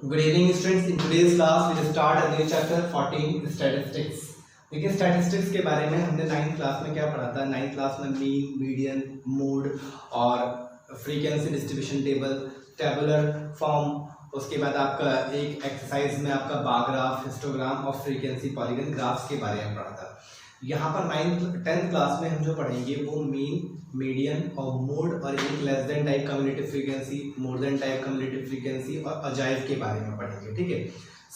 Good evening students. In today's class we will start a new chapter 14 statistics. देखिए statistics के बारे में हमने 9th क्लास में क्या पढ़ा था। 9th क्लास में मीन, मीडियन, मोड और frequency distribution table, tabular form, उसके बाद आपका एक एक्सरसाइज में आपका बार ग्राफ, हिस्टोग्राम और फ्रीक्वेंसी पॉलीगन ग्राफ्स के बारे में पढ़ा था। यहाँ पर 10th क्लास में हम जो पढ़ेंगे वो मीन, मीडियन और मोड और एक less than type cumulative frequency, मोर देन टाइप कम्युलेटिव फ्रीक्वेंसी और अजाइव के बारे में पढ़ेंगे। ठीक है,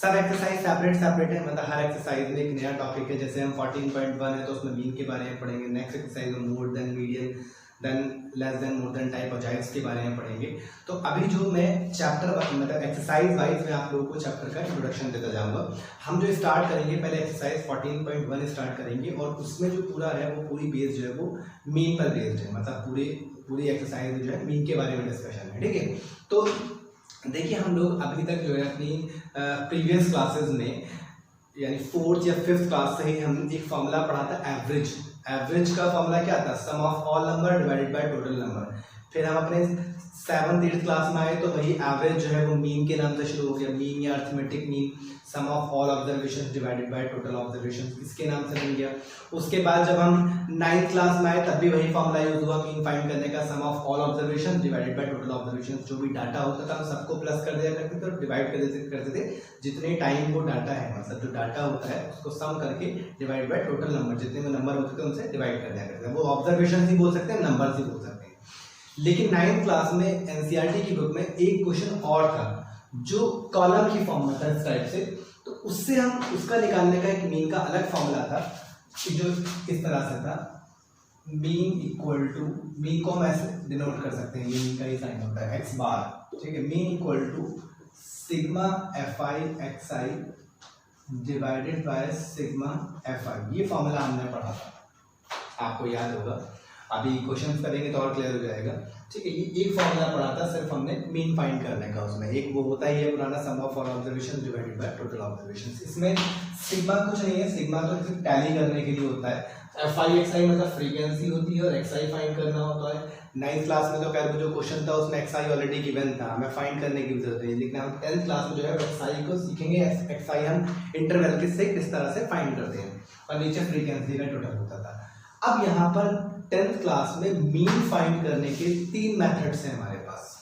सब एक्सरसाइज सेपरेट है, मतलब हर एक्सरसाइज में एक नया टॉपिक है। जैसे हम 14.1 है तो उसमें मीन के बारे में पढ़ेंगे, नेक्स्ट एक्सरसाइज में more than, median than, less than, more than type अजाइव्स के बारे में पढ़ेंगे। तो अभी जो मैं चैप्टर मतलब एक्सरसाइज वाइज मैं आप लोगों को चैप्टर का इंट्रोडक्शन देता जाऊंगा। हम जो स्टार्ट करेंगे पहले एक्सरसाइज 14.1 स्टार्ट करेंगे और उसमें जो पूरा है वो पूरी बेस्ड जो है वो मीन पर बेस्ड है, मतलब पूरी एक्सरसाइज जो है मीन के बारे में डिस्कशन है। ठीक है, तो देखिए हम लोग अभी तक जो है अपनी प्रीवियस क्लासेस में यानी 4th या 5th क्लास से ही हम एक फॉर्मूला पढ़ा था एवरेज का फॉर्मूला क्या था, sum of all number divided by total number. फिर हम अपने 7th 8th क्लास में आए तो वही एवरेज जो है वो मीन के नाम से शुरू हो गया, मीन या arithmetic mean, sum of all observations divided by total observations, इसके नाम से बन गया। उसके बाद जब हम 9th क्लास में आए तब भी वही फॉर्मूला यूज हुआ मीन फाइंड करने का, sum of all observations divided by total observations. जो भी डाटा होता था हम सबको प्लस कर दिया करते थे और डिवाइड करते थे जितने टाइम को डाटा है, मतलब जो डाटा होता है उसको सम करके डिवाइड बाय टोटल नंबर, जितने में नंबर होते थे उनसे डिवाइड कर दिया करते हैं। वो ऑब्जर्वेशन ही बोल सकते हैं, नंबर ही बोल सकते हैं। लेकिन 9th क्लास में एनसीईआरटी की बुक में एक क्वेश्चन और था जो कॉलम की फॉर्म में था इस टाइप से, तो उससे हम उसका निकालने का एक मीन का अलग फॉर्मूला था जो इस तरह से था, मीन इक्वल टू, मीन को हम ऐसे डिनोट कर सकते हैं, ये मीन का ही साइन होता है एक्स बार। ठीक है, mean equal to sigma F I X I divided by sigma F I. ये फॉर्मूला हमने पढ़ा था, आपको याद होगा। अभी क्वेश्चन करेंगे तो और क्लियर हो जाएगा। ठीक है, ये एक फॉर्मूला पढ़ा था सिर्फ हमने मीन फाइंड करने का। उसमें एक वो होता ही है पुराना, sum of all observation divided by total observation. इसमें सिग्मा कुछ नहीं है, सिग्मा तो सिर्फ टैली करने के लिए होता है। एफ आई एक्स आई मतलब फ्रीक्वेंसी होती है और एक्स आई फाइंड करना होता है। 9th क्लास में तो खैर जो क्वेश्चन था उसमें एक्स आई ऑलरेडी गिवन था, हमें फाइंड करने की जरूरत नहीं, लेकिन हम 10th क्लास में जो है एक्स आई को सीखेंगे। एक्स आई हम इंटरवल के से किस तरह से फाइंड करते हैं और नीचे फ्रीक्वेंसी का टोटल होता था। अब यहाँ पर 10th क्लास में मीन फाइंड करने के 3 मेथड्स हैं हमारे पास।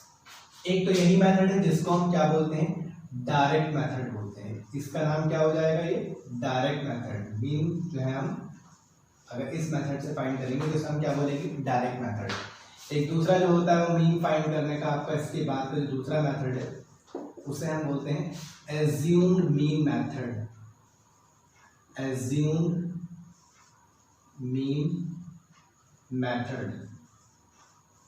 एक तो यही मेथड है जिसको हम क्या बोलते हैं, डायरेक्ट मेथड बोलते हैं। इसका नाम क्या हो जाएगा, ये डायरेक्ट मेथड। मीन जो है हम अगर इस मेथड से फाइंड करेंगे तो हम क्या बोलेंगे, डायरेक्ट मेथड। एक दूसरा जो होता है वो मीन फाइंड करने का आपका इसके बाद का जो दूसरा मेथड है उसे हम बोलते हैं assumed mean method. Assumed mean method.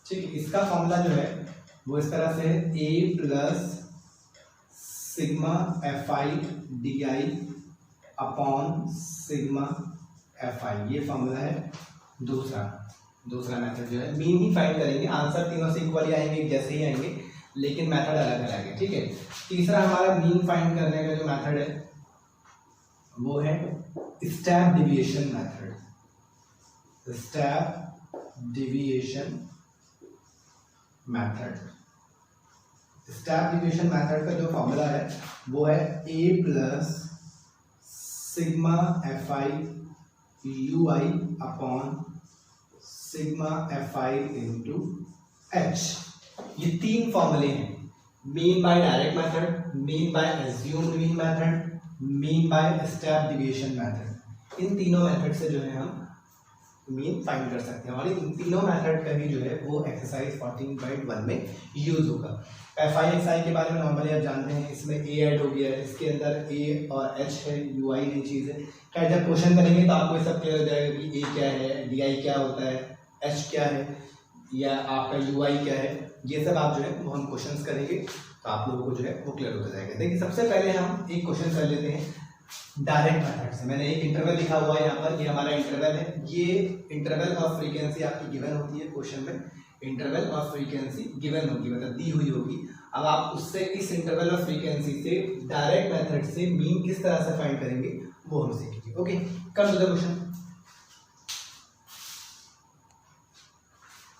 ठीक है, इसका फॉर्मूला जो है वो इस तरह से है, A plus sigma F I D I upon sigma F I. ये फॉर्मूला है दूसरा मेथड जो है। मीन ही फाइंड करेंगे, आंसर तीनों से इक्वली आएंगे, जैसे ही आएंगे, लेकिन मेथड अलग अलग है। ठीक है, तीसरा हमारा मीन फाइंड करने का जो मेथड है वो है step deviation method. Step deviation method. Step deviation method का जो फॉर्मूला है वो है A plus sigma F I U I upon sigma F I into H. ये 3 फॉर्मूले हैं, mean by direct method, mean by assumed mean method, mean by step deviation method. इन तीनों मेथड से जो है हम मीन फाइंड कर सकते हैं और इन तीनों मेथड का भी जो है वो एक्सरसाइज 14.1 में यूज होगा। एफ आई एक्स आई के बारे में नॉर्मली आप जानते हैं, इसमें ए ऐड हो गया है, इसके अंदर ए और एच है, यू आई नई चीज़ है। क्या जब क्वेश्चन करेंगे तो आपको सब क्लियर हो जाएगा कि ए क्या है, डी आई क्या होता है, एच क्या है या आपका यू आई क्या है। ये सब आप जो है वो हम क्वेश्चन करेंगे तो आप लोगों को जो है वो क्लियर होता जाएगा। देखिए सबसे पहले हम एक क्वेश्चन कर लेते हैं डायरेक्ट मेथड से। मैंने एक इंटरवल लिखा हुआ है यहाँ पर, ये हमारा इंटरवल है। ये इंटरवल और फ्रीक्वेंसी आपकी गिवन होती है क्वेश्चन में, इंटरवल और फ्रीक्वेंसी गिवन होगी, मतलब दी हुई होगी। अब आप उससे इस इंटरवल और फ्रीक्वेंसी से डायरेक्ट मेथड से मीन किस तरह से फाइंड करेंगे वो हम सीखेंगे। ओके, कर दो क्वेश्चन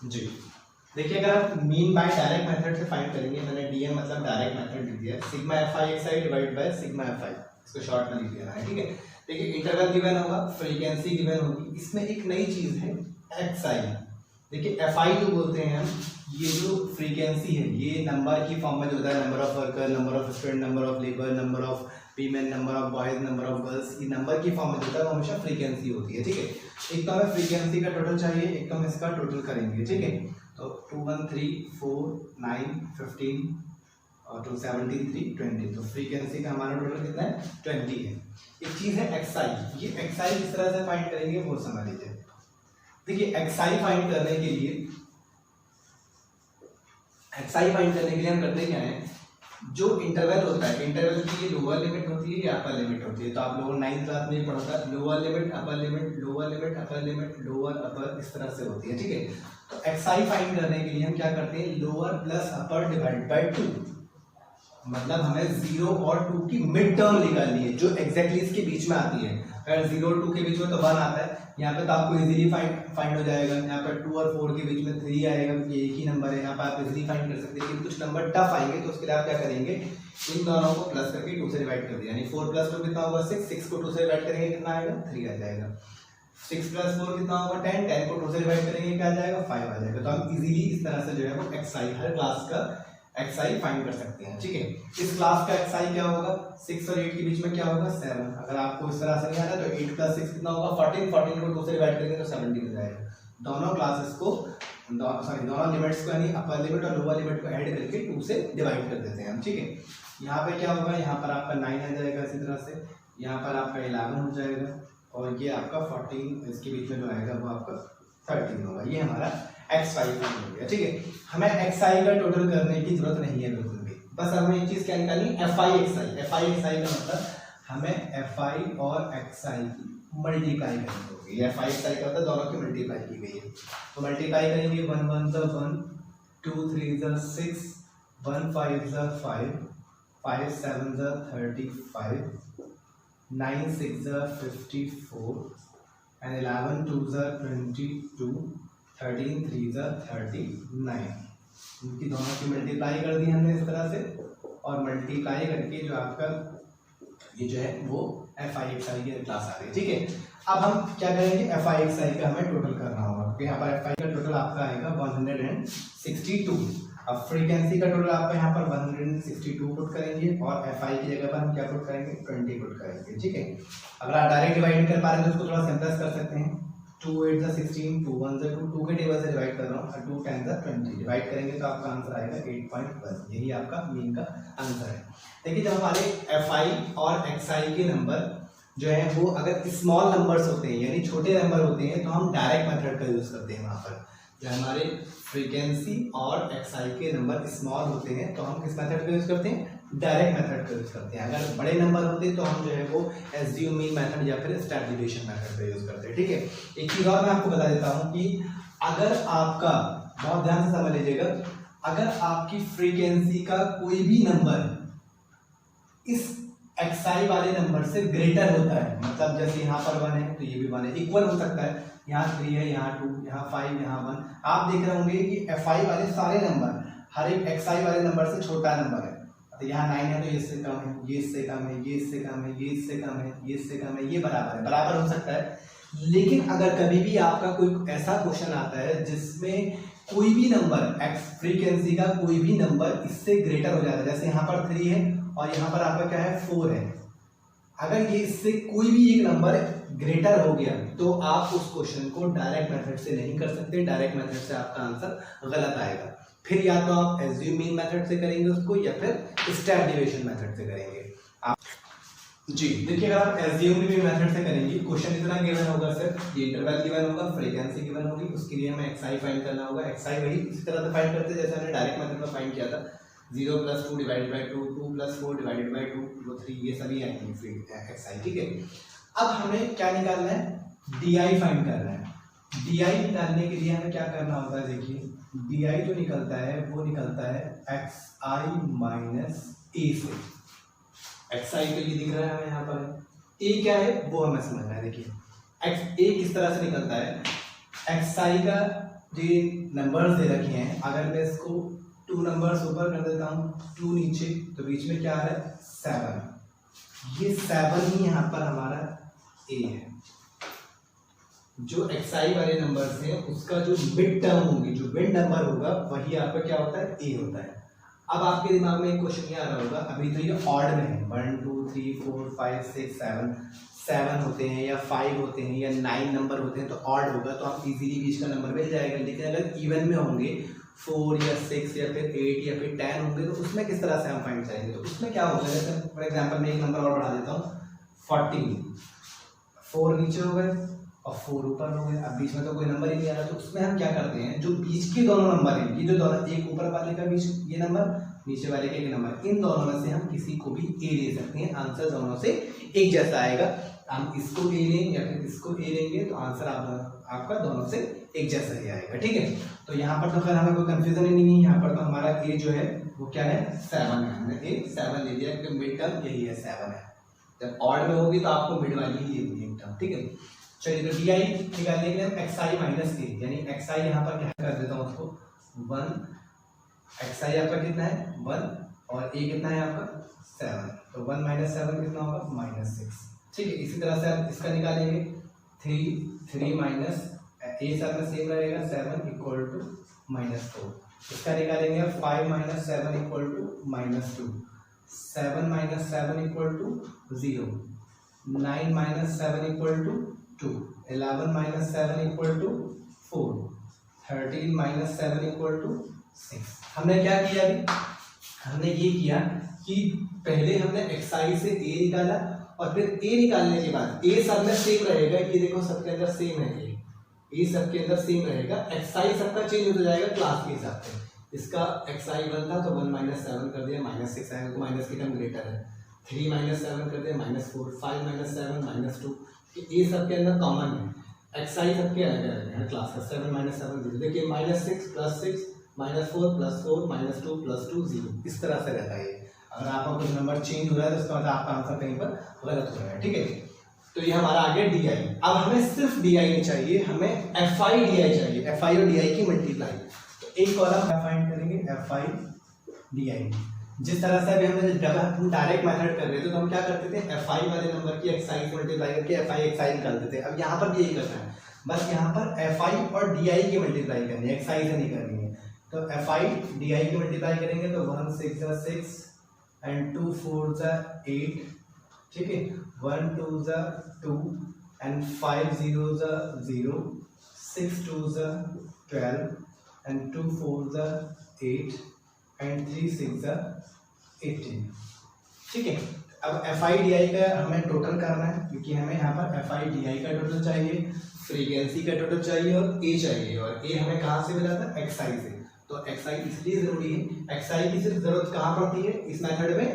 जी। देखिए अगर आप मीन बाय डायरेक्ट मेथड से फाइंड करेंगे, मैंने डीएम मतलब डायरेक्ट मेथड लिख दिया, sigma F I X I divide by sigma F आई, इसको शॉर्ट में लिख देना है, ठीक है। देखिए इंटरवल गिवन होगा, फ्रीक्वेंसी गिवन होगी, इसमें एक नई चीज है एक्स आई। देखिए एफ आई जो बोलते हैं हम, ये जो फ्रीक्वेंसी है ये नंबर की फॉर्म में जो होता है, number of worker, number of student, number of labour, number of women, number of boys, number of girls, ये नंबर की फॉर्म में जो होता है वो हमेशा फ्रीक्वेंसी होती है, ठीक है। एक तो हमें फ्रीक्वेंसी का टोटल चाहिए, एक तो हम इसका टोटल करेंगे, ठीक है। तो 2 1 3 4 9 15 और 2 17 3 20, तो फ्रीक्वेंसी का हमारा टोटल कितना है 20 है। एक चीज है एक्सआई, ये एक्सआई किस तरह से फाइंड करेंगे वो समझ लीजिए। देखिए एक्सआई फाइंड करने के लिए, एक्सआई फाइंड करने के लिए हम करते क्या है, जो इंटरवल होता है, इंटरवल की लोअर लिमिट होती है या अपर लिमिट होती है, तो आप लोगों 9th क्लास में पढ़ा था, lower limit upper limit, lower limit upper limit, lower upper, इस तरह से होती है, ठीक है। तो एक्सआई फाइंड करने के लिए हम क्या करते हैं, lower plus upper divide by 2, मतलब हमें 0 और 2 की मिड टर्म निकालनी है जो एग्जैक्टली इसके बीच में आती है। अगर 0 और 2 के बीच में तो 1 आता है, यहाँ पे तो आपको इजीली फाइंड हो जाएगा। यहाँ पर 2 और 4 के बीच में 3 आएगा, ये एक ही नंबर है, यहाँ पर आप इजीली फाइंड कर सकते हैं। लेकिन कुछ नंबर टफ आएंगे तो उसके लिए आप क्या करेंगे, इन दोनों को प्लस करके 2 से डिवाइड कर दिया, यानी 4 + 2 कितना होगा 6, 6 को 2 से डिवाइड करेंगे कितना आएगा 3 आ जाएगा। 6 + 4 कितना होगा 10, 10 को 2 से डिवाइड करेंगे क्या आ जाएगा 5 आ जाएगा। तो हम इजीली इस तरह से जो है वो एक्सआई, हर क्लास का एक्सआई फाइंड कर सकते हैं, ठीक है। इस क्लास का एक्सआई क्या होगा, 6 और 8 के बीच में क्या होगा 7। अगर आपको इस तरह से नहीं आ रहा तो 8 + 6 कितना होगा 14, 14 को 2 से डिवाइड करेंगे तो 17 हो जाएगा। दोनों क्लासेस को दोनों लिमिट्स को यानी अपर लिमिट और लोअर लिमिट को ऐड करके 2 से डिवाइड कर देते हैं हम, ठीक है। यहाँ पे क्या होगा, यहाँ पर आपका 9 आ जाएगा, इसी तरह से यहाँ पर आपका 11 हो जाएगा और ये आपका 14, इसके बीच में जो आएगा वो आपका 13 होगा। ये हमारा एक्सआई हो गया, ठीक है। हमें एक्सआई का टोटल करने की जरूरत नहीं है बिल्कुल भी, बस हमें एक चीज क्या निकालनी, एफआई एक्सआई। एफआई एक्सआई का मतलब हमें एफआई और एक्सआई की मल्टीप्लाई करनी होगी। एफआई एक्सआई का मतलब दोनों की मल्टीप्लाई की गई है, तो मल्टीप्लाई करेंगे 1 1 * 1, 2 3 * 6, 1 5 * 5, 5 7 * 35, 9 6 * 54 and 11 2 * 22, 13 3 * 39। इनकी दोनों की मल्टीप्लाई कर दी हमने इस तरह से, और मल्टीप्लाई करके जो आपका ये जो है वो एफ आई एक्स आई की क्लास आ गई, ठीक है। अब हम क्या करेंगे, एफ आई एक्स आई का हमें टोटल करना होगा, तो यहाँ पर एफ आई का टोटल आपका आएगा 162। अब फ्रीक्वेंसी का टोटल आपका यहाँ पर 162 पुट करेंगे और एफ आई की जगह पर हम क्या पुट करेंगे 20 पुट करेंगे, ठीक है। अगर आप डायरेक्ट डिवाइड नहीं कर पा रहे हैं तो उसको थोड़ा सिंपल कर सकते हैं, 2 8 = 16, 2 1 = 2, 2 के टेबल से डिवाइड कर रहा हूँ, और 2 10 = 20 डिवाइड करेंगे तो आपका आंसर आएगा 8.1। यही आपका मीन का आंसर है। देखिए जब हमारे एफ आई और एक्स आई के नंबर जो है वो अगर स्मॉल नंबर्स होते हैं यानी छोटे नंबर होते हैं तो हम डायरेक्ट मेथड का यूज करते हैं। वहाँ पर जो हमारे फ्रीक्वेंसी और एक्स आई के नंबर स्मॉल होते हैं तो हम किस मेथड का यूज करते हैं, डायरेक्ट मेथड का यूज करते हैं। अगर बड़े नंबर होते हैं तो हम जो है वो एसजीओ मीन मेथड या फिर स्टेप डिवीजन मेथड का यूज करते हैं, ठीक है। एक चीज और मैं आपको बता देता हूँ कि अगर आपका, बहुत ध्यान से समझ लीजिएगा, अगर आपकी फ्रीक्वेंसी का कोई भी नंबर इस एक्सआई वाले नंबर से ग्रेटर होता है, मतलब जैसे यहाँ पर 1 है तो ये भी 1 है, इक्वल हो सकता है, यहाँ 3 है, यहाँ 2, यहाँ 5, यहाँ 1, आप देख रहे होंगे कि एफआई वाले सारे नंबर हर एक एक्सआई वाले नंबर से छोटा नंबर है। तो यहाँ 9 है तो ये इससे कम है, ये इससे कम है, ये इससे कम है, ये इससे कम है, ये इससे कम है, ये बराबर है, बराबर हो सकता है। लेकिन अगर कभी भी आपका कोई ऐसा क्वेश्चन आता है जिसमें कोई भी नंबर एक्स फ्रीक्वेंसी का कोई भी नंबर इससे ग्रेटर हो जाता है, जैसे यहाँ पर 3 है और यहाँ पर आपका क्या है 4 है, अगर ये इससे कोई भी एक नंबर ग्रेटर हो गया तो आप उस क्वेश्चन को डायरेक्ट मेथड से नहीं कर सकते, डायरेक्ट मेथड से आपका आंसर गलत आएगा। फिर या तो आप एसजीओ मीन मेथड से करेंगे उसको या फिर स्टेप डिवीजन मेथड से करेंगे आप। जी देखिए अगर आप एसजीओ मीन मेथड से करेंगे, क्वेश्चन इतना गिवन होगा सर, ये इंटरवल गिवन होगा, फ्रीक्वेंसी गिवन होगी, उसके लिए हमें एक्सआई फाइंड करना होगा। एक्सआई वही इसी तरह से फाइंड करते हैं जैसे हमने डायरेक्ट मेथड में फाइंड किया था, 0 + 2 / 2, 2 + 4 / 2, वो 3, ये सभी एक्सआई, ठीक है। अब हमें क्या निकालना है, डीआई फाइंड करना है। डीआई निकालने के लिए हमें क्या करना होता है, देखिए डीआई जो निकलता है वो निकलता है एक्सआई माइनस ए से। एक्सआई तो ये दिख रहा है हमें यहाँ पर, ए क्या है वो हमें समझना है। देखिए एक्स ए किस तरह से निकलता है, एक्सआई का ये नंबर्स दे रखे हैं, अगर मैं इसको 2 नंबर्स ऊपर कर देता हूँ, 2 नीचे, तो बीच में क्या आ रहा है 7। ये 7 ही यहाँ पर हमारा ए है। जो एक्सआई वाले नंबर्स हैं उसका जो मिड टर्म होंगे, जो मिड नंबर होगा वही आपका क्या होता है, ए होता है। अब आपके दिमाग में एक क्वेश्चन ये आ रहा होगा, अभी तो ये ऑड में है, 1 2 3 4 5 6 7 होते हैं या 5 होते हैं या 9 नंबर होते हैं तो ऑड होगा, तो आप इजीली बीच का नंबर मिल जाएगा। लेकिन अगर इवन में होंगे 4 या 6 या फिर 8 या फिर 10 होंगे तो उसमें किस तरह से हम फाइंड करेंगे? तो उसमें क्या होगा, जैसे फॉर एग्जाम्पल मैं एक नंबर और बढ़ा देता हूँ, 14, 4 नीचे हो गए और 4 ऊपर हो गए, अब बीच में तो कोई नंबर ही नहीं आ रहा। तो उसमें हम क्या करते हैं, जो बीच के दोनों नंबर हैं, ये जो दोनों, एक ऊपर वाले का बीच ये नंबर, नीचे वाले के नंबर, इन दोनों में से हम किसी को भी ए ले सकते हैं, आंसर दोनों से एक जैसा आएगा। हम इसको ए लें या फिर इसको ए लेंगे तो आंसर आपका दोनों से एक जैसा ही आएगा, ठीक है। तो यहाँ पर तो खैर हमें कोई कंफ्यूजन ही नहीं है, यहाँ पर तो हमारा ए जो है वो क्या है 7 है, हमने ए 7 ले लिया क्योंकि मिड टर्म यही है 7 है। जब ऑड में होगी तो आपको मिड वाली ही लेनी है एक टर्म, ठीक है। चलिए तो डी आई निकालने के लिए हम एक्स आई माइनस ए, यानी एक्स आई यहाँ पर क्या कर देता हूँ उसको 1, एक्स आई आपका कितना है 1 और ए कितना है आपका 7, तो 1 माइनस 7 कितना होगा -6, ठीक है। इसी तरह से हम इसका निकालेंगे 3 माइनस ए साथ में सेम रहेगा 7 इक्वल टू -4, इसका निकालेंगे 5 minus 7 equal to -2, 7 minus 7 equal to 0, 9 minus 7 equal to 2, 11 minus 7 equal to 4, 13 minus 7 equal to 6। हमने क्या किया अभी, हमने ये किया कि पहले हमने एक्साई से ए निकाला और फिर ए निकालने के बाद ए सब में सेम रहेगा, ये देखो सबके अंदर सेम है, ए सबके अंदर सेम रहेगा, एक्साई सबका चेंज हो जाएगा क्लास के हिसाब से। इसका एक्साई 1 था तो 1 माइनस 7 कर दिया -6 आएगा, तो माइनस की टर्म ग्रेटर है, 3 माइनस 7 कर दिया -4, 5 माइनस 7 -2, ए सबके अंदर कॉमन है, एक्साई सबके अलग अलग है क्लास का, 7 माइनस 7 0, देखिए -6 + 6 -4 + 4 -2 + 2 0, इस तरह से रहता है। अगर आपका कोई नंबर चेंज हो रहा है तो इसका मतलब आपका आंसर कहीं पर गलत हो रहा है, ठीक है। तो ये हमारा आ गया डी आई। अब हमें सिर्फ डी आई नहीं चाहिए, हमें एफ आई डी आई चाहिए, एफ आई और डी आई की मल्टीप्लाई। तो एक कॉलम फाइंड करेंगे एफ आई डी आई। जिस तरह से अभी हमने जब हम डायरेक्ट मेथड कर रहे थे तो हम क्या करते थे, एफ आई वाले नंबर की एक्साई से मल्टीप्लाई करके एफ आई एक्साई निकालते थे। अब यहाँ पर भी यही करना है, बस यहाँ पर एफ आई और डी आई की मल्टीप्लाई करनी है, एक्साई से नहीं करनी है। तो एफ आई डी आई की मल्टीप्लाई करेंगे तो 1 6 × 6 and 2 4 = 8, ठीक है, 1 2 = 2 and 5 0 = 0, 6 2 = 12 and 2 4 = 8 and 3 6 = 18, ठीक है। अब एफ आई डी आई का हमें टोटल करना है, क्योंकि हमें यहाँ पर एफ आई डी आई का टोटल चाहिए, फ्रीक्वेंसी का टोटल चाहिए और ए चाहिए, और ए हमें कहाँ से मिला था, एक्साई से। तो एक्साई इसलिए जरूरी है, एक्साई की सिर्फ जरूरत कहाँ पड़ती है इस मेथड में,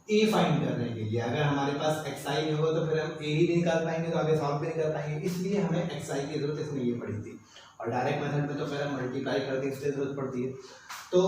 ए फाइंड करने के लिए। अगर हमारे पास एक्साई नहीं होगा तो फिर हम ए ही नहीं निकाल पाएंगे, तो आगे सॉल्व भी नहीं कर पाएंगे, इसलिए हमें एक्साई की जरूरत इसमें ये पड़ी थी। और डायरेक्ट मेथड में तो फिर हम मल्टीप्लाई करते हैं, इसलिए जरूरत पड़ती है। तो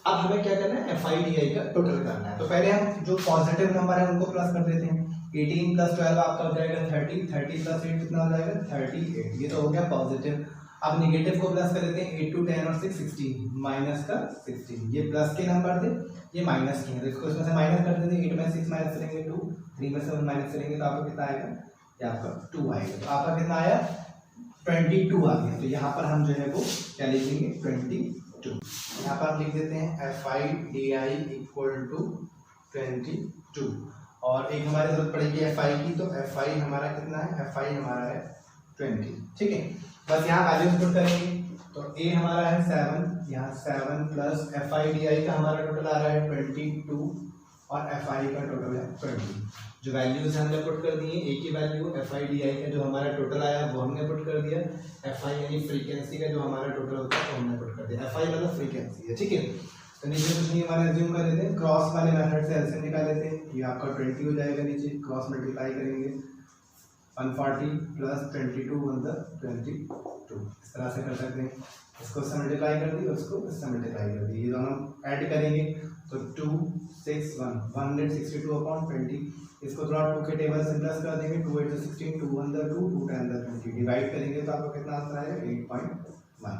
अब हमें क्या करना है, एफ आई डी आई का टोटल करना है। तो पहले हम जो पॉजिटिव नंबर है उनको प्लस कर देते हैं, 18 + 12 आपका हो जाएगा 30, 30 + 8 कितना हो जाएगा 38, ये तो हो गया पॉजिटिव। अब निगेटिव को प्लस कर देते हैं, 8 2 10 और 6 16, माइनस का 16, ये प्लस के नंबर थे, ये माइनस के हैं, तो इसको इसमें से माइनस कर देते हैं, 8 में 6 माइनस करेंगे 2, 3 में 7 माइनस करेंगे तो आपको कितना आएगा, ये आपका 2 आएगा। तो आपका कितना आया 22 आ गया। तो यहाँ पर हम जो है वो क्या लिखेंगे 22, यहाँ पर हम लिख देते हैं F I D I equal to 22। और एक हमारी जरूरत पड़ेगी एफ आई की, तो एफ आई हमारा कितना है, एफ आई हमारा है 20, ठीक है। बस यहाँ वैल्यूज पुट करेंगे, तो ए हमारा है 7, यहाँ 7 प्लस एफ आई डी आई का हमारा टोटल आ रहा है 22 और एफ आई का टोटल है 20। जो वैल्यूज हमने पुट कर दिए, ए की वैल्यू, एफ आई डी आई का जो हमारा टोटल आया वो हमने पुट कर दिया, एफ आई यानी फ्रीक्वेंसी का जो हमारा टोटल होता है वो हमने पुट कर दिया। एफ आई मतलब फ्रीक्वेंसी है, ठीक है। तो नीचे कुछ नहीं हमारे एज्यूम कर लेते हैं, क्रॉस वाले मेथड से एलसीएम निकाल लेते हैं, ये आपका 20 हो जाएगा, नीचे क्रॉस मल्टीप्लाई करेंगे 140 + 22 = 22, इस तरह से कर सकते हैं। इसको इससे मल्टीप्लाई कर दी, उसको इससे मल्टीप्लाई कर दी, ये दोनों ऐड करेंगे तो 2 6 1 162/20, इसको थोड़ा 2 के टेबल से प्लस कर देंगे, 2 8 16, 2 1 2, 2 10 20, डिवाइड करेंगे तो आपको कितना आंसर आएगा 8.1।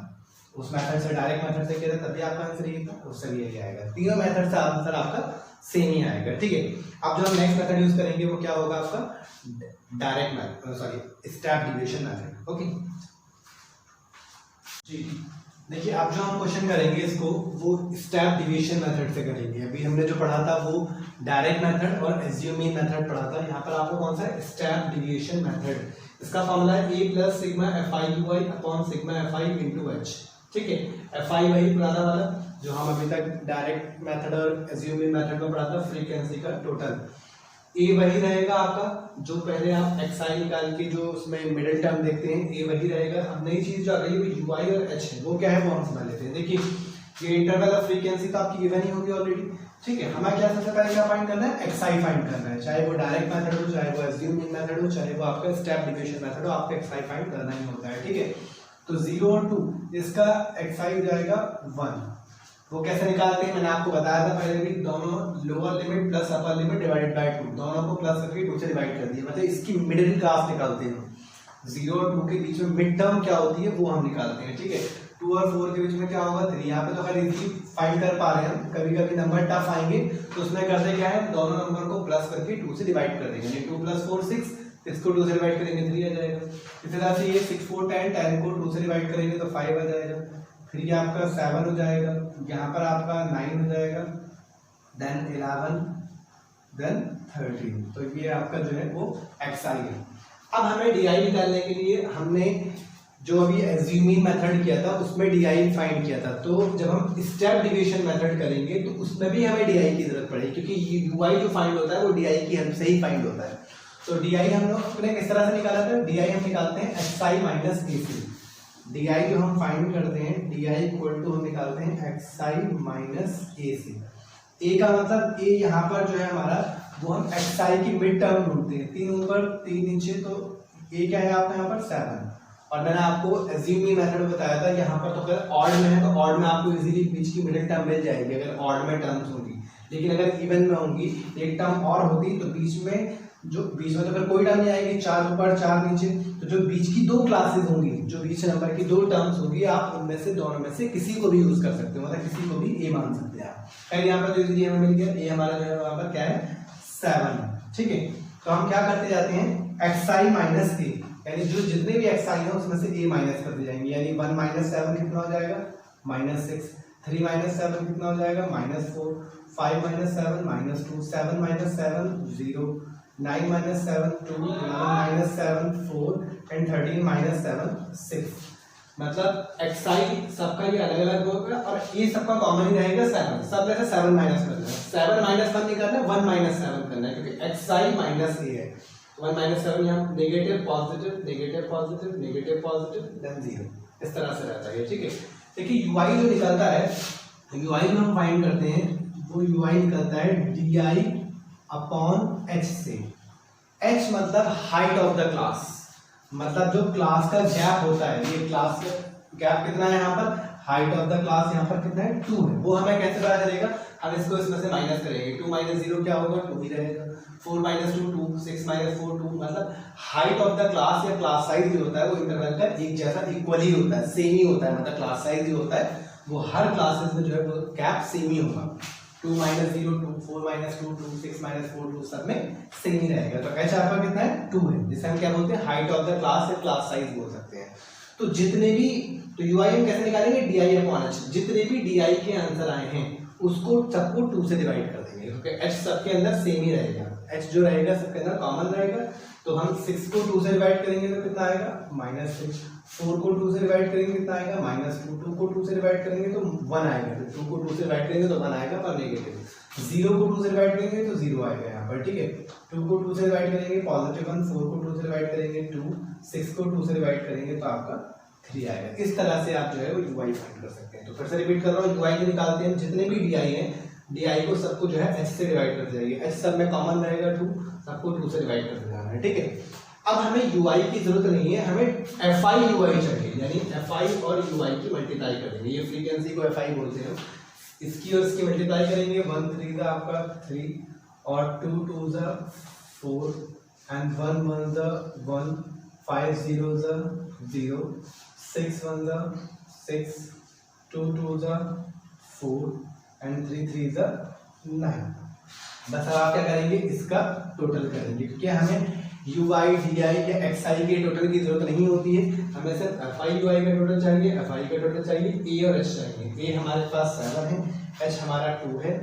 उस मेथड से डायरेक्ट मेथड से किया था तभी आपका आंसर ये था, उससे भी यही आएगा। तीनों मेथड से आंसर आपका सेम ही आएगा, ठीक है। अब जो हम नेक्स्ट मेथड यूज करेंगे वो क्या होगा आपका direct method, sorry step division method. Okay जी, देखिए अब जो हम क्वेश्चन करेंगे इसको वो स्टेप डिवीजन मेथड से करेंगे। अभी हमने जो पढ़ा था वो डायरेक्ट मेथड और एज्यूमिंग मेथड पढ़ा था। यहाँ पर आपको कौन सा है स्टेप डिवीजन मेथड, इसका फॉर्मूला है a plus sigma fi ui upon sigma fi into h, ठीक है। fi वही पुराना वाला जो हम अभी तक डायरेक्ट मेथड और एज्यूमिंग मेथड में पढ़ा था, फ्रीक्वेंसी का टोटल। a वही रहेगा आपका, जो पहले आप xi निकाल के जो उसमें मिडिल टर्म देखते हैं a वही रहेगा। अब नई चीज जो आ गई है ui और h है, वो क्या है वो हम समझ लेते हैं। देखिए ये इंटरवल ऑफ फ्रीक्वेंसी तो आपकी गिवन ही होगी ऑलरेडी, ठीक है। हमें क्या सबसे पहले क्या फाइंड करना है xi फाइंड करना है, चाहे वो डायरेक्ट मेथड हो, चाहे वो एज्यूमिंग मेथड हो, चाहे वो आपका स्टेप डिवीजन मेथड हो, आपको xi फाइंड करना ही होता है, ठीक है। तो 0 और 2 इसका xi हो जाएगा 1। वो कैसे निकालते हैं मैंने आपको बताया था पहले भी, दोनों lower limit plus upper limit divided by 2, दोनों को प्लस करके 2 से डिवाइड कर दिया, मतलब इसकी मिडिल क्लास निकालते हैं। 0 और 2 के बीच में मिड टर्म क्या होती है वो हम निकालते हैं, ठीक है। 2 और 4 के बीच में क्या होगा 3। यहाँ पे तो खैर इजीली फाइंड कर पा रहे हैं हम, कभी कभी नंबर टफ आएंगे तो उसमें करते क्या है दोनों नंबर को प्लस करके 2 से डिवाइड कर देंगे, यानी 2 + 4 6, इसको 2 से डिवाइड करेंगे 3 आ जाएगा। इसी तरह से ये 6 4 10, 10 को 2 से डिवाइड करेंगे तो 5 आ जाएगा। फिर ये आपका 7 हो जाएगा, यहाँ पर आपका 9 हो जाएगा, देन 11, देन 13। तो ये आपका जो है वो xi है। अब हमें di निकालने के लिए हमने जो अभी एज्यूमिंग मेथड किया था उसमें di फाइंड किया था, तो जब हम स्टेप डिवीजन मेथड करेंगे तो उसमें भी हमें di की जरूरत पड़ेगी, क्योंकि ui जो फाइंड होता है वो di की हेल्प से ही फाइंड होता है। तो di हम लोग ने किस तरह से निकाला था, di हम निकालते हैं xi माइनस ac। di जो हम फाइंड करते हैं di इक्वल टू हम निकालते हैं xi माइनस ac। a का मतलब a यहाँ पर जो है हमारा वो हम xi की मिड टर्म ढूंढते हैं, 3 ऊपर 3 नीचे, तो a क्या है आपका यहाँ पर 7। और मैंने आपको एज्यूमिंग मेथड बताया था, यहाँ पर तो अगर ऑड में है तो ऑड में आपको इजीली बीच की मिडिल टर्म मिल जाएगी अगर ऑड में टर्म्स होंगी, लेकिन अगर इवन में होंगी एक टर्म और होती तो बीच में तो फिर कोई टर्म नहीं आएगी, 4 ऊपर 4 नीचे, तो जो बीच की 2 क्लासेस होंगी, जो बीच नंबर की 2 टर्म्स होंगी, आप उनमें से दोनों में से किसी को भी यूज कर सकते हो, मतलब किसी को भी a मान सकते हैं आप। खैर यहाँ पर जो इजीली हमें मिल गया, a हमारा जो है वहाँ पर क्या है 7, ठीक है। तो हम क्या करते जाते हैं xi माइनस a, यानी जो जितने भी xi हैं उसमें से a माइनस करते जाएंगे, यानी 1 माइनस 7 कितना हो जाएगा -6, 3 माइनस 7 कितना हो जाएगा -4, 5 minus 7 -2, 7 minus 7 0, 9 minus 7 2, 11 minus 7 4 and 13 minus 7 6। मतलब xi सबका ये अलग अलग होगा और ये सबका कॉमन ही रहेगा 7, सब में से 7 माइनस करना है, 7 माइनस 1 नहीं करना है, 1 माइनस 7 करना है, क्योंकि xi माइनस a है। 1 माइनस 7 यहाँ negative positive negative positive negative positive then 0, इस तरह से रहता है, ठीक है। देखिए ui जो निकलता है, ui जो हम फाइंड करते हैं वो ui निकलता है di अपॉन h से। h मतलब हाइट ऑफ द क्लास, मतलब जो क्लास का गैप होता है, ये क्लास का गैप कितना है यहाँ पर, हाइट ऑफ द क्लास यहाँ पर कितना है 2 है। वो हमें कैसे पता चलेगा, हम इसको इसमें से माइनस करेंगे, 2 माइनस 0 क्या होगा 2 ही रहेगा, 4 माइनस 2 2, 6 माइनस 4 2, मतलब हाइट ऑफ द क्लास या क्लास साइज जो होता है वो इंटरवल का एक जैसा इक्वल ही होता है, सेम ही होता है, मतलब क्लास साइज जो होता है वो हर क्लासेस में जो है वो गैप सेम ही होगा। 2 माइनस 0 2, 4 माइनस 2 2, 6 माइनस 4 2, सब में सेम ही रहेगा। तो h आपका कितना है 2 है, जिसे हम क्या बोलते हैं हाइट ऑफ द क्लास या क्लास साइज बोल सकते हैं। तो जितने भी तो ui हम कैसे निकालेंगे di अपॉन h, जितने भी di के आंसर आए हैं उसको सबको 2 से डिवाइड कर देंगे, क्योंकि h सबके अंदर सेम ही रहेगा, h जो रहेगा सबके अंदर कॉमन रहेगा। तो हम 6 को 2 से डिवाइड करेंगे तो कितना आएगा -6, 4 को 2 से डिवाइड करेंगे कितना आएगा -2, 2 को 2 से डिवाइड करेंगे तो 1 आएगा, तो 2 को 2 से डिवाइड करेंगे तो 1 आएगा पर नेगेटिव, 0 को 2 से डिवाइड करेंगे तो 0 आएगा यहाँ पर, ठीक है। 2 को 2 से डिवाइड करेंगे पॉजिटिव 1, 4 को 2 से डिवाइड करेंगे 2, 6 को 2 से डिवाइड करेंगे तो आपका 3 आएगा। इस तरह से आप जो है वो ui फाइंड कर सकते हैं। तो फिर से रिपीट कर रहा हूँ, ui जो निकालते हैं जितने भी di हैं, di को सबको जो है h से डिवाइड करते जाइए, h सब में कॉमन रहेगा 2, सबको 2 से डिवाइड करते जाना है, ठीक है। अब हमें ui की जरूरत नहीं है, हमें fi ui चाहिए, यानी fi और ui की मल्टीप्लाई करेंगे, ये फ्रीक्वेंसी को fi बोलते हैं, इसकी और इसकी मल्टीप्लाई करेंगे, 1 3 का आपका 3 और 2 2 जा 4 एंड 1 1 जा 1, 5 0 जा 0, 6 1 जा 6, 2 2 is 4 and 3 3 is 9। बस अब आप क्या करेंगे, इसका टोटल करेंगे, क्योंकि हमें यू आई डी आई या एक्स आई के टोटल की जरूरत नहीं होती है, हमें सिर्फ एफ आई यू आई का टोटल चाहिए, एफ आई का टोटल चाहिए, ए और एच चाहिए। ए हमारे पास 7 है, एच हमारा 2 है,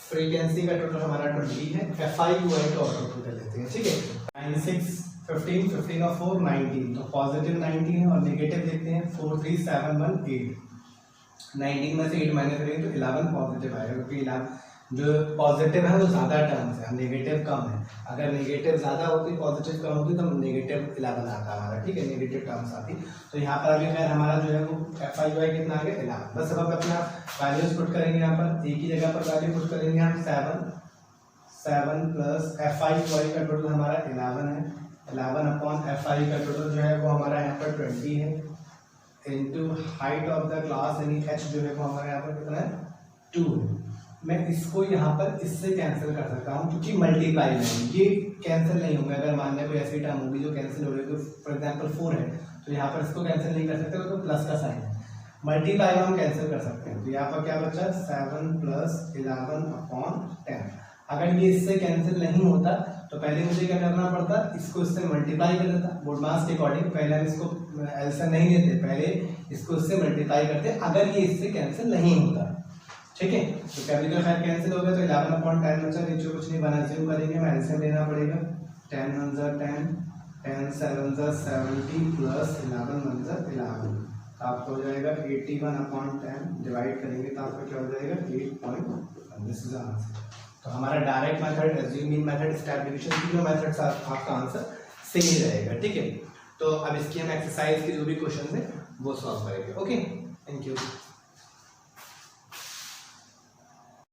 फ्रीक्वेंसी का टोटल हमारा 20 है, एफ आई यू आई का और टोटल कर लेते हैं, ठीक है। 9 6 15 15 और 4 19, तो पॉजिटिव 19 है और नेगेटिव देखते हैं 4 3 7 1 8। 19 में से 8 माइनस करेंगे तो 11 पॉजिटिव आएगा, क्योंकि 11 जो पॉजिटिव है वो ज़्यादा टर्म्स है, नेगेटिव कम है। अगर नेगेटिव ज़्यादा होती, पॉजिटिव कम होती, तो नेगेटिव 11 आता हमारा, ठीक है, नेगेटिव टर्म्स आती। तो यहाँ पर आगे खैर हमारा जो है वो एफ आई वाई कितना आ गया 11। बस अब आप अपना वैल्यूज पुट करेंगे, यहाँ पर एक ही जगह पर वैल्यू पुट करेंगे हम 7 प्लस एफ आई वाई का टोटल हमारा 11 है, 11 अपॉन एफ आई का टोटल जो है वो हमारा यहाँ पर 20 है, into height of the class यानी एच जो है वो हमारे यहाँ पर कितना है 2 है। मैं इसको यहाँ पर इससे कैंसिल कर सकता हूँ, क्योंकि मल्टीप्लाई नहीं, ये कैंसिल नहीं होगा। अगर मान लें कोई ऐसी टर्म होगी जो कैंसिल हो रही है, तो फॉर एग्जांपल 4 है, तो यहाँ पर इसको कैंसिल नहीं कर सकते, तो प्लस का साइन है, मल्टीप्लाई हम कैंसिल कर सकते हैं। तो यहाँ पर क्या बचा 7 प्लस 11 अपॉन 10। अगर ये इससे कैंसिल नहीं होता तो पहले मुझे क्या करना पड़ता, इसको इससे मल्टीप्लाई कर देता बोर्ड मास के अकॉर्डिंग। पहले हम इसको एलसीएम नहीं लेते, पहले इसको इससे मल्टीप्लाई करते अगर ये इससे कैंसिल नहीं होता, ठीक है। तो कैपिटल खैर कैंसिल हो गया, तो 11 अपॉन 10 बचा, नीचे कुछ नहीं बना, ज़ीरो करेंगे, हमें एलसीएम लेना पड़ेगा। 10 1 10 10 7 70 प्लस 11 1 11, आपको हो जाएगा 81 अपॉन 10, डिवाइड करेंगे तो आपका क्या हो जाएगा 8.1। This is answer. तो हमारा direct method, assume mean method, step division, तीनों मेथड्स आपका आंसर सेम ही रहेगा, ठीक है। तो अब इसकी हम एक्सरसाइज के जो भी क्वेश्चन है वो सॉल्व करेंगे। Okay, thank you.